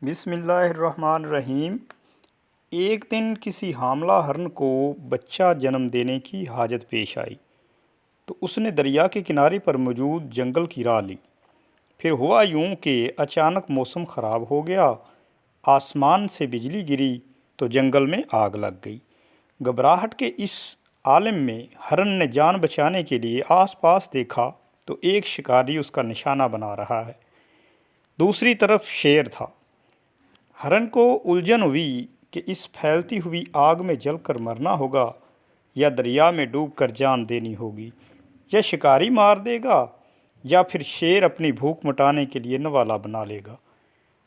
بسم اللہ الرحمن الرحیم۔ ایک دن کسی حاملہ ہرن کو بچہ جنم دینے کی حاجت پیش آئی تو اس نے دریا کے کنارے پر موجود جنگل کی راہ لی۔ پھر ہوا یوں کہ اچانک موسم خراب ہو گیا، آسمان سے بجلی گری تو جنگل میں آگ لگ گئی۔ گھبراہٹ کے اس عالم میں ہرن نے جان بچانے کے لیے آس پاس دیکھا تو ایک شکاری اس کا نشانہ بنا رہا ہے۔ دوسری طرف شیر تھا۔ ہرن کو الجھن ہوئی کہ اس پھیلتی ہوئی آگ میں جل کر مرنا ہوگا یا دریا میں ڈوب کر جان دینی ہوگی، یا شکاری مار دے گا یا پھر شیر اپنی بھوک مٹانے کے لیے نوالا بنا لے گا۔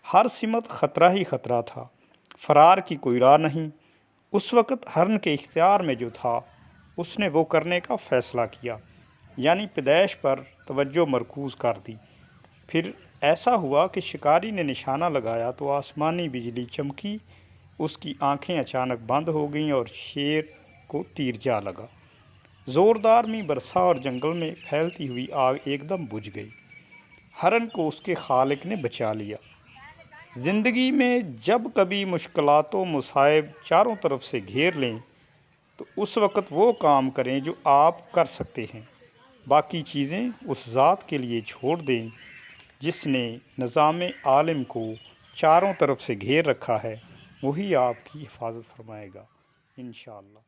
ہر سمت خطرہ ہی خطرہ تھا، فرار کی کوئی راہ نہیں۔ اس وقت ہرن کے اختیار میں جو تھا اس نے وہ کرنے کا فیصلہ کیا، یعنی پیدائش پر توجہ مرکوز کر دی۔ پھر ایسا ہوا کہ شکاری نے نشانہ لگایا تو آسمانی بجلی چمکی، اس کی آنکھیں اچانک بند ہو گئیں اور شیر کو تیر جا لگا۔ زوردار می برسا اور جنگل میں پھیلتی ہوئی آگ ایک دم بجھ گئی۔ ہرن کو اس کے خالق نے بچا لیا۔ زندگی میں جب کبھی مشکلات و مصائب چاروں طرف سے گھیر لیں تو اس وقت وہ کام کریں جو آپ کر سکتے ہیں، باقی چیزیں اس ذات کے لیے چھوڑ دیں جس نے نظام عالم کو چاروں طرف سے گھیر رکھا ہے، وہی آپ کی حفاظت فرمائے گا انشاءاللہ۔